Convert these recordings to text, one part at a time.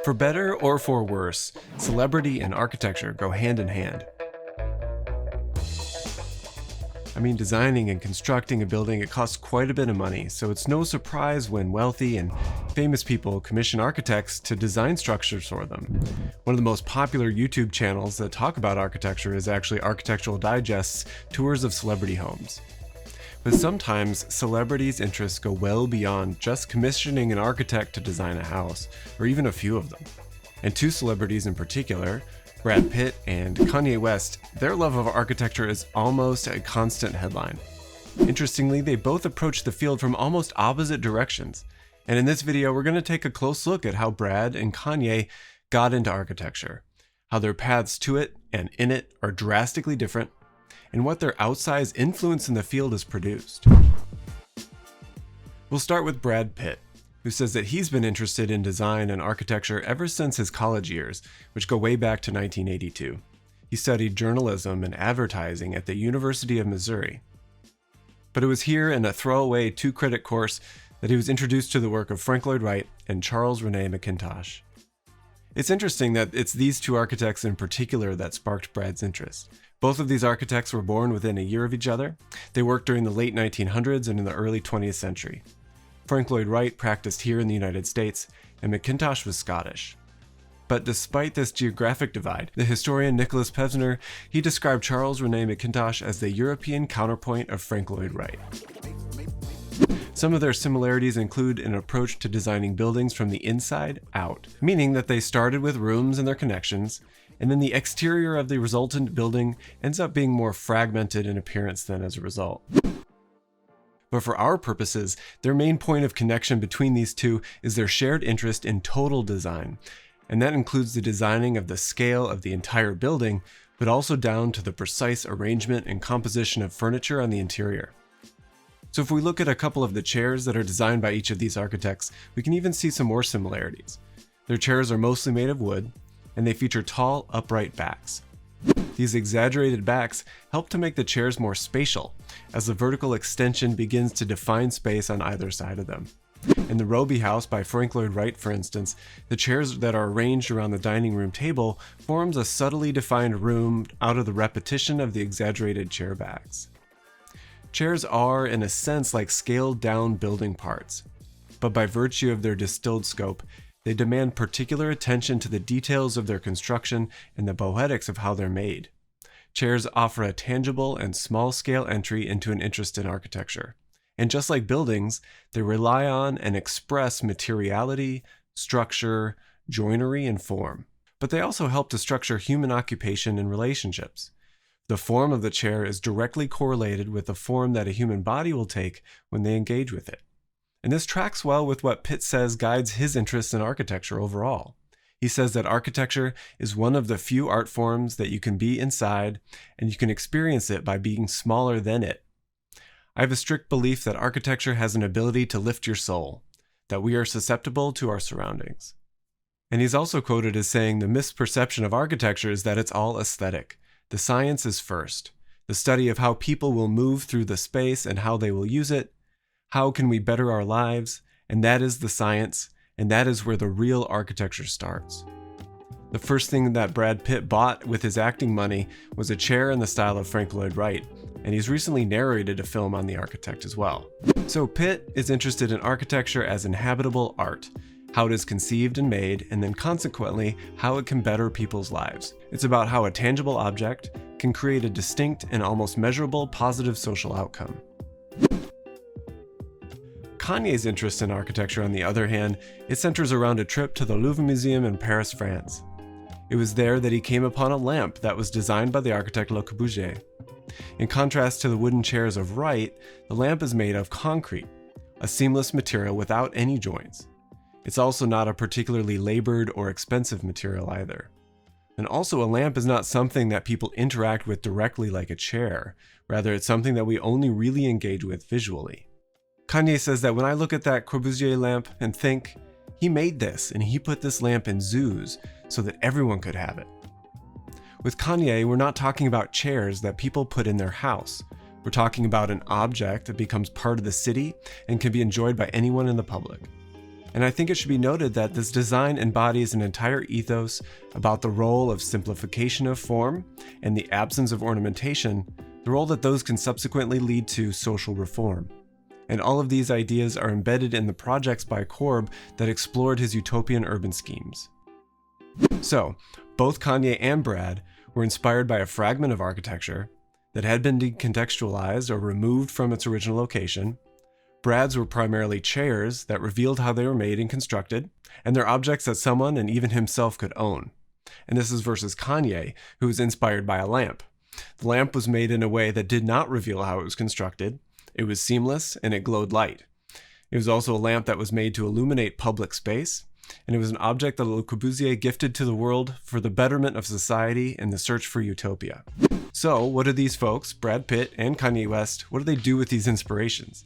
For better or for worse, celebrity and architecture go hand in hand. I mean, designing and constructing a building, it costs quite a bit of money, so it's no surprise when wealthy and famous people commission architects to design structures for them. One of the most popular YouTube channels that talk about architecture is actually Architectural Digest's tours of celebrity homes. But sometimes celebrities' interests go well beyond just commissioning an architect to design a house, or even a few of them. And two celebrities in particular, Brad Pitt and Kanye West, their love of architecture is almost a constant headline. Interestingly, they both approach the field from almost opposite directions. And in this video, we're going to take a close look at how Brad and Kanye got into architecture, how their paths to it and in it are drastically different, and what their outsized influence in the field has produced. We'll start with Brad Pitt, who says that he's been interested in design and architecture ever since his college years, which go way back to 1982. He studied journalism and advertising at the University of Missouri. But it was here in a throwaway two-credit course that he was introduced to the work of Frank Lloyd Wright and Charles René Mackintosh. It's interesting that it's these two architects in particular that sparked Brad's interest. Both of these architects were born within a year of each other. They worked during the late 1900s and in the early 20th century. Frank Lloyd Wright practiced here in the United States, and Mackintosh was Scottish. But despite this geographic divide, the historian Nicholas Pevsner, he described Charles René Mackintosh as the European counterpoint of Frank Lloyd Wright. Some of their similarities include an approach to designing buildings from the inside out, meaning that they started with rooms and their connections, and then the exterior of the resultant building ends up being more fragmented in appearance than as a result. But for our purposes, their main point of connection between these two is their shared interest in total design, and that includes the designing of the scale of the entire building, but also down to the precise arrangement and composition of furniture on the interior. So if we look at a couple of the chairs that are designed by each of these architects, we can even see some more similarities. Their chairs are mostly made of wood, and they feature tall, upright backs. These exaggerated backs help to make the chairs more spatial, as the vertical extension begins to define space on either side of them. In the Roby House by Frank Lloyd Wright, for instance, the chairs that are arranged around the dining room table forms a subtly defined room out of the repetition of the exaggerated chair backs. Chairs are, in a sense, like scaled-down building parts, but by virtue of their distilled scope, they demand particular attention to the details of their construction and the poetics of how they're made. Chairs offer a tangible and small-scale entry into an interest in architecture. And just like buildings, they rely on and express materiality, structure, joinery, and form. But they also help to structure human occupation and relationships. The form of the chair is directly correlated with the form that a human body will take when they engage with it. And this tracks well with what Pitt says guides his interest in architecture overall. He says that architecture is one of the few art forms that you can be inside, and you can experience it by being smaller than it. I have a strict belief that architecture has an ability to lift your soul, that we are susceptible to our surroundings. And he's also quoted as saying the misperception of architecture is that it's all aesthetic. The science is first, the study of how people will move through the space and how they will use it. How can we better our lives? And that is the science, and that is where the real architecture starts. The first thing that Brad Pitt bought with his acting money was a chair in the style of Frank Lloyd Wright, and he's recently narrated a film on the architect as well. So Pitt is interested in architecture as inhabitable art, how it is conceived and made, and then consequently, how it can better people's lives. It's about how a tangible object can create a distinct and almost measurable positive social outcome. Kanye's interest in architecture, on the other hand, it centers around a trip to the Louvre Museum in Paris, France. It was there that he came upon a lamp that was designed by the architect Le Corbusier. In contrast to the wooden chairs of Wright, the lamp is made of concrete, a seamless material without any joints. It's also not a particularly labored or expensive material either. And also, a lamp is not something that people interact with directly like a chair. Rather, it's something that we only really engage with visually. Kanye says that when I look at that Corbusier lamp and think, he made this and he put this lamp in zoos so that everyone could have it. With Kanye, we're not talking about chairs that people put in their house. We're talking about an object that becomes part of the city and can be enjoyed by anyone in the public. And I think it should be noted that this design embodies an entire ethos about the role of simplification of form and the absence of ornamentation, the role that those can subsequently lead to social reform. And all of these ideas are embedded in the projects by Corb that explored his utopian urban schemes. So, both Kanye and Brad were inspired by a fragment of architecture that had been decontextualized or removed from its original location. Brad's were primarily chairs that revealed how they were made and constructed, and they're objects that someone and even himself could own. And this is versus Kanye, who was inspired by a lamp. The lamp was made in a way that did not reveal how it was constructed. It was seamless and it glowed light. It was also a lamp that was made to illuminate public space, and it was an object that Le Corbusier gifted to the world for the betterment of society in the search for utopia. So, what do these folks, Brad Pitt and Kanye West, what do they do with these inspirations?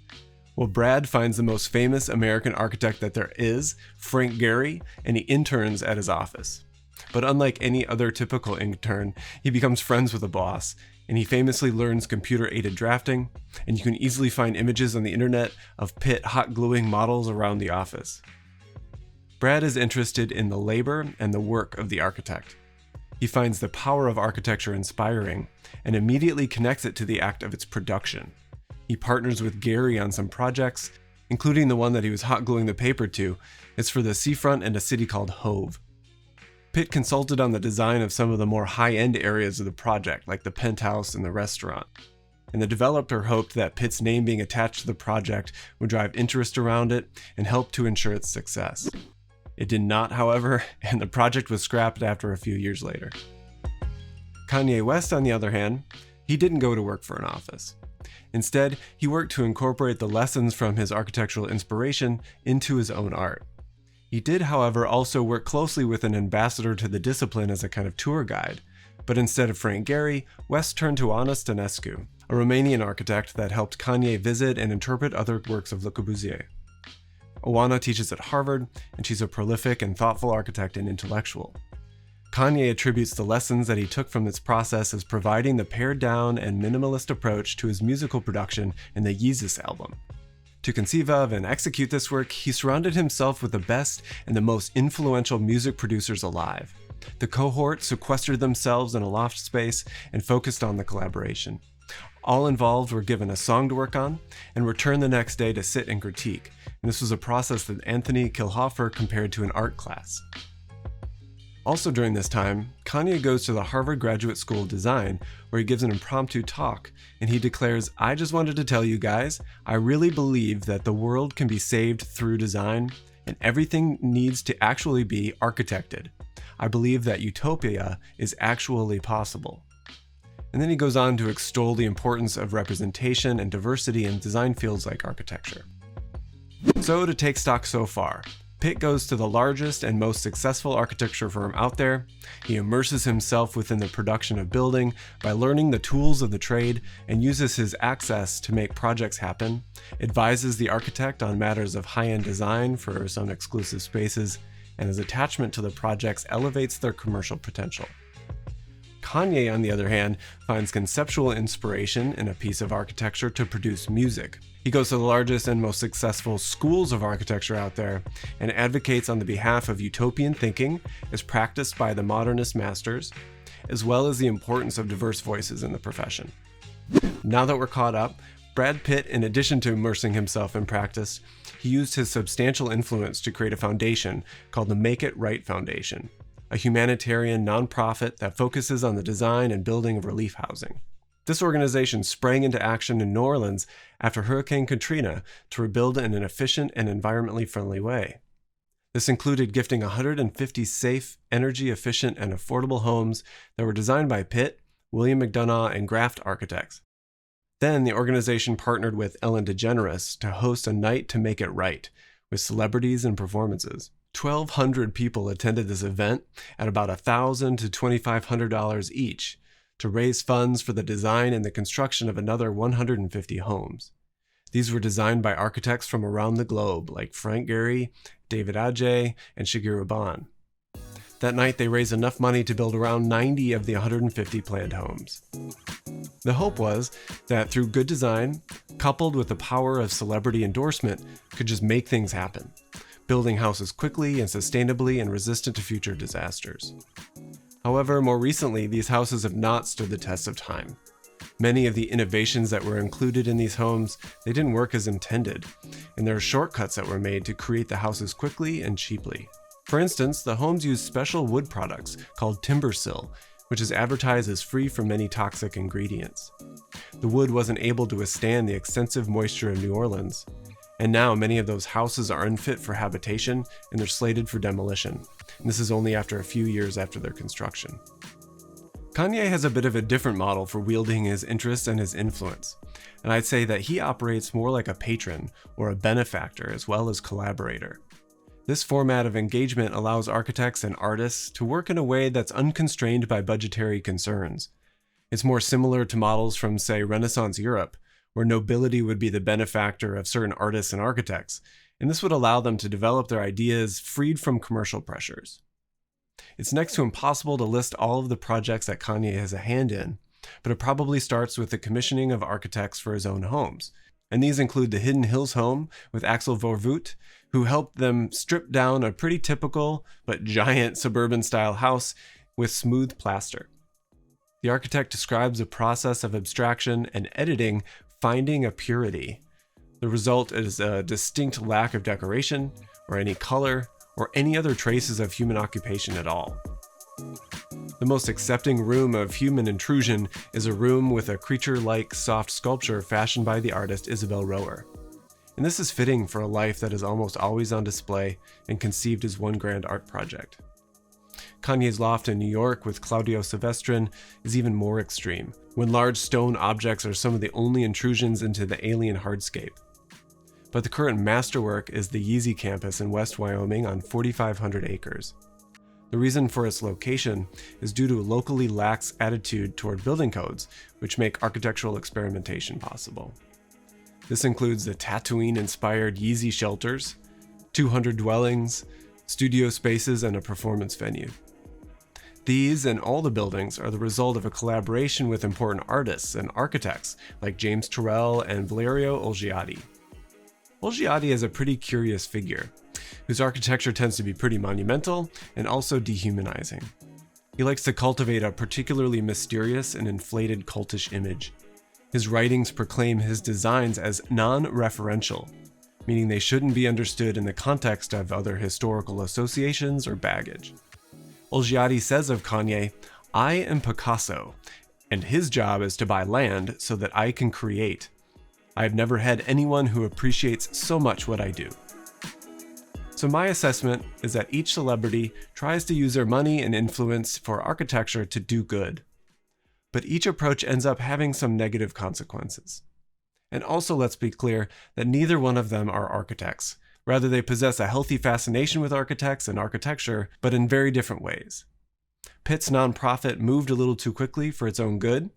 Well, Brad finds the most famous American architect that there is, Frank Gehry, and he interns at his office. But unlike any other typical intern, he becomes friends with the boss, and he famously learns computer-aided drafting, and you can easily find images on the internet of Pitt hot gluing models around the office. Brad is interested in the labor and the work of the architect. He finds the power of architecture inspiring, and immediately connects it to the act of its production. He partners with Gehry on some projects, including the one that he was hot gluing the paper to. It's for the seafront in a city called Hove. Pitt consulted on the design of some of the more high-end areas of the project, like the penthouse and the restaurant. And the developer hoped that Pitt's name being attached to the project would drive interest around it and help to ensure its success. It did not, however, and the project was scrapped after a few years later. Kanye West, on the other hand, he didn't go to work for an office. Instead, he worked to incorporate the lessons from his architectural inspiration into his own art. He did, however, also work closely with an ambassador to the discipline as a kind of tour guide, but instead of Frank Gehry, West turned to Ana Stănescu, a Romanian architect that helped Kanye visit and interpret other works of Le Corbusier. Oana teaches at Harvard, and she's a prolific and thoughtful architect and intellectual. Kanye attributes the lessons that he took from this process as providing the pared-down and minimalist approach to his musical production in the Yeezus album. To conceive of and execute this work, he surrounded himself with the best and the most influential music producers alive. The cohort sequestered themselves in a loft space and focused on the collaboration. All involved were given a song to work on and returned the next day to sit and critique. And this was a process that Anthony Kilhofer compared to an art class. Also during this time, Kanye goes to the Harvard Graduate School of Design, where he gives an impromptu talk, and he declares, "I just wanted to tell you guys, I really believe that the world can be saved through design, and everything needs to actually be architected. I believe that utopia is actually possible." And then he goes on to extol the importance of representation and diversity in design fields like architecture. So to take stock so far, Pitt goes to the largest and most successful architecture firm out there. He immerses himself within the production of building by learning the tools of the trade and uses his access to make projects happen, advises the architect on matters of high-end design for some exclusive spaces, and his attachment to the projects elevates their commercial potential. Kanye, on the other hand, finds conceptual inspiration in a piece of architecture to produce music. He goes to the largest and most successful schools of architecture out there and advocates on the behalf of utopian thinking as practiced by the modernist masters, as well as the importance of diverse voices in the profession. Now that we're caught up, Brad Pitt, in addition to immersing himself in practice, he used his substantial influence to create a foundation called the Make It Right Foundation, a humanitarian nonprofit that focuses on the design and building of relief housing. This organization sprang into action in New Orleans after Hurricane Katrina to rebuild in an efficient and environmentally friendly way. This included gifting 150 safe, energy-efficient, and affordable homes that were designed by Pitt, William McDonough, and Graft architects. Then the organization partnered with Ellen DeGeneres to host a night to make it right, with celebrities and performances. 1,200 people attended this event at about $1,000 to $2,500 each to raise funds for the design and the construction of another 150 homes. These were designed by architects from around the globe like Frank Gehry, David Adjaye, and Shigeru Ban. That night they raised enough money to build around 90 of the 150 planned homes. The hope was that through good design, coupled with the power of celebrity endorsement, could just make things happen. building houses quickly and sustainably and resistant to future disasters. However, more recently, these houses have not stood the test of time. Many of the innovations that were included in these homes, they didn't work as intended, and there are shortcuts that were made to create the houses quickly and cheaply. For instance, the homes use special wood products called timber sill, which is advertised as free from many toxic ingredients. The wood wasn't able to withstand the extensive moisture of New Orleans, and now many of those houses are unfit for habitation and they're slated for demolition. And this is only after a few years after their construction. Kanye has a bit of a different model for wielding his interests and his influence, and I'd say that he operates more like a patron or a benefactor as well as collaborator. This format of engagement allows architects and artists to work in a way that's unconstrained by budgetary concerns. It's more similar to models from, say, Renaissance Europe, where nobility would be the benefactor of certain artists and architects, and this would allow them to develop their ideas freed from commercial pressures. It's next to impossible to list all of the projects that Kanye has a hand in, but it probably starts with the commissioning of architects for his own homes. And these include the Hidden Hills home with Axel Vervoet, who helped them strip down a pretty typical but giant suburban-style house with smooth plaster. The architect describes a process of abstraction and editing, finding a purity. The result is a distinct lack of decoration, or any color, or any other traces of human occupation at all. The most accepting room of human intrusion is a room with a creature-like soft sculpture fashioned by the artist Isabel Rower. And this is fitting for a life that is almost always on display and conceived as one grand art project. Kanye's loft in New York with Claudio Silvestrin is even more extreme, when large stone objects are some of the only intrusions into the alien hardscape. But the current masterwork is the Yeezy campus in West Wyoming on 4,500 acres. The reason for its location is due to a locally lax attitude toward building codes, which make architectural experimentation possible. This includes the Tatooine-inspired Yeezy shelters, 200 dwellings, studio spaces, and a performance venue. These and all the buildings are the result of a collaboration with important artists and architects like James Turrell and Valerio Olgiati. Olgiati is a pretty curious figure, whose architecture tends to be pretty monumental and also dehumanizing. He likes to cultivate a particularly mysterious and inflated cultish image. His writings proclaim his designs as non-referential, meaning they shouldn't be understood in the context of other historical associations or baggage. Olgiati says of Kanye, "I am Picasso, and his job is to buy land so that I can create. I have never had anyone who appreciates so much what I do." So my assessment is that each celebrity tries to use their money and influence for architecture to do good. But each approach ends up having some negative consequences. And also, let's be clear that neither one of them are architects. Rather, they possess a healthy fascination with architects and architecture, but in very different ways. Pitt's nonprofit moved a little too quickly for its own good,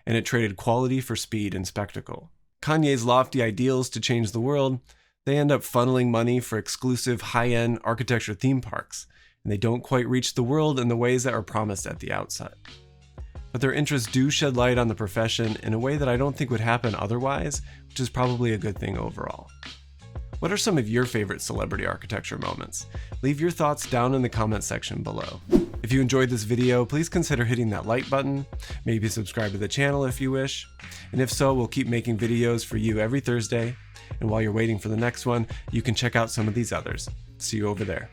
and it traded quality for speed and spectacle. Kanye's lofty ideals to change the world, they end up funneling money for exclusive high-end architecture theme parks, and they don't quite reach the world in the ways that are promised at the outset. But their interests do shed light on the profession in a way that I don't think would happen otherwise, which is probably a good thing overall. What are some of your favorite celebrity architecture moments? Leave your thoughts down in the comment section below. If you enjoyed this video, please consider hitting that like button, maybe subscribe to the channel if you wish, and if so, we'll keep making videos for you every Thursday, and while you're waiting for the next one, you can check out some of these others. See you over there.